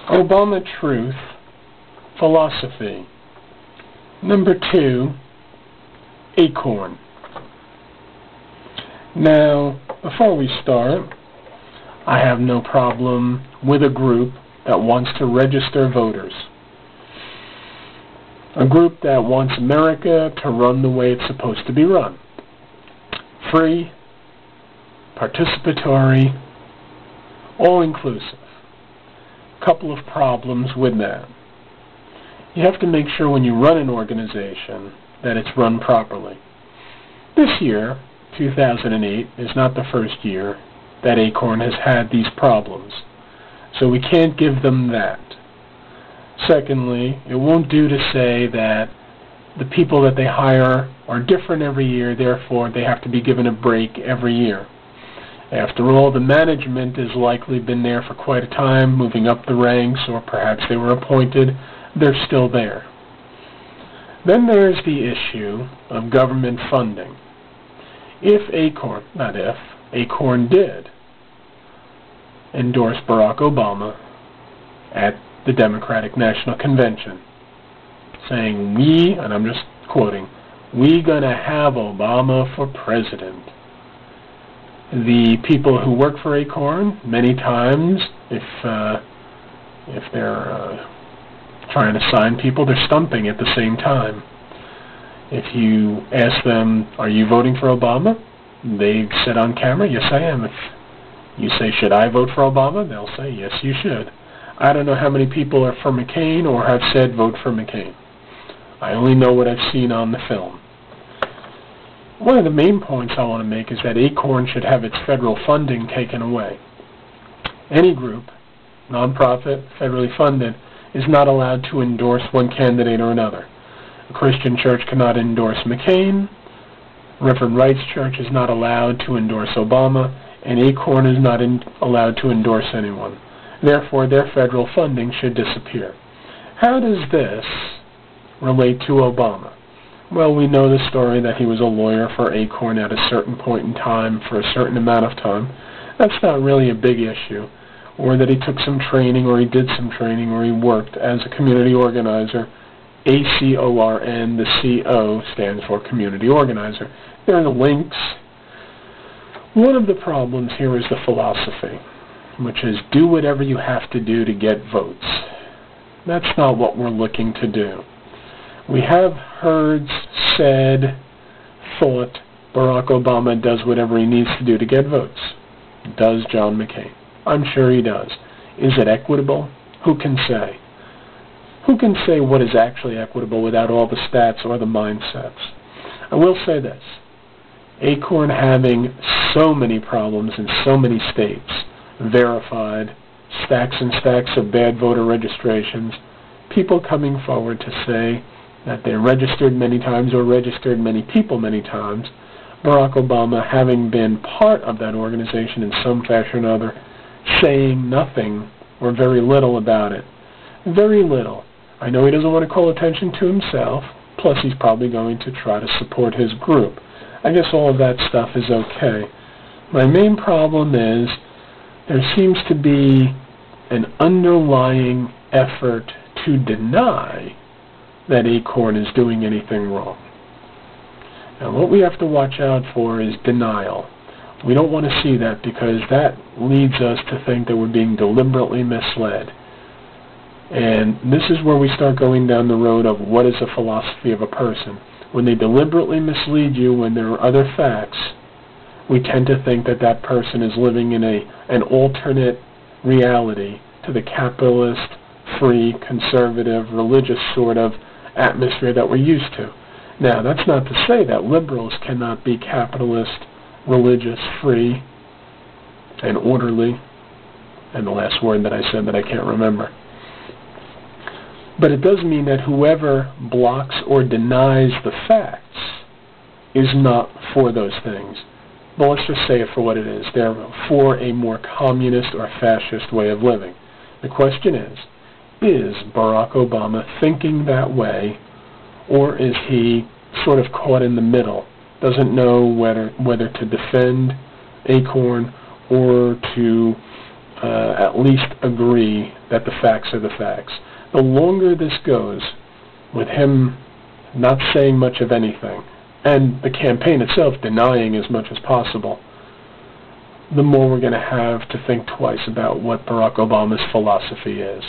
Obama truth, philosophy. Number 2, ACORN. Now, before we start, I have no problem with a group that wants to register voters. A group that wants America to run the way it's supposed to be run. Free, participatory, all-inclusive. Couple of problems with that. You have to make sure when you run an organization that it's run properly. This year, 2008, is not the first year that ACORN has had these problems, so we can't give them that. Secondly, it won't do to say that the people that they hire are different every year, therefore they have to be given a break every year. After all, the management has likely been there for quite a time, moving up the ranks, or perhaps they were appointed. They're still there. Then there's the issue of government funding. If ACORN did endorse Barack Obama at the Democratic National Convention, saying, we, and I'm just quoting, we gonna have Obama for president. The people who work for ACORN, many times, if they're trying to sign people, they're stumping at the same time. If you ask them, are you voting for Obama? They've said on camera, yes I am. If you say, should I vote for Obama? They'll say, yes you should. I don't know how many people are for McCain or have said vote for McCain. I only know what I've seen on the film. One of the main points I want to make is that ACORN should have its federal funding taken away. Any group, nonprofit, federally funded, is not allowed to endorse one candidate or another. A Christian church cannot endorse McCain, Reverend Wright's church is not allowed to endorse Obama, and ACORN is not allowed to endorse anyone. Therefore, their federal funding should disappear. How does this relate to Obama? Well, we know the story that he was a lawyer for ACORN at a certain point in time for a certain amount of time. That's not really a big issue. Or that he took some training, or he did some training, or he worked as a community organizer. ACORN, the CO stands for community organizer. There are the links. One of the problems here is the philosophy, which is do whatever you have to do to get votes. That's not what we're looking to do. We have heard, said, thought Barack Obama does whatever he needs to do to get votes. Does John McCain? I'm sure he does. Is it equitable? Who can say? Who can say what is actually equitable without all the stats or the mindsets? I will say this. ACORN having so many problems in so many states, verified, stacks and stacks of bad voter registrations, people coming forward to say that they registered many times or registered many people many times, Barack Obama having been part of that organization in some fashion or other, saying nothing or very little about it. Very little. I know he doesn't want to call attention to himself, plus he's probably going to try to support his group. I guess all of that stuff is okay. My main problem is there seems to be an underlying effort to deny that ACORN is doing anything wrong. And what we have to watch out for is denial. We don't want to see that because that leads us to think that we're being deliberately misled. And this is where we start going down the road of what is the philosophy of a person. When they deliberately mislead you when there are other facts, we tend to think that that person is living in an alternate reality to the capitalist, free, conservative, religious sort of atmosphere that we're used to. Now, that's not to say that liberals cannot be capitalist, religious, free, and orderly, and the last word that I said that I can't remember. But it does mean that whoever blocks or denies the facts is not for those things. But let's just say it for what it is. They're for a more communist or fascist way of living. The question is Barack Obama thinking that way, or is he sort of caught in the middle, doesn't know whether to defend ACORN or to at least agree that the facts are the facts. The longer this goes, with him not saying much of anything, and the campaign itself denying as much as possible, the more we're going to have to think twice about what Barack Obama's philosophy is.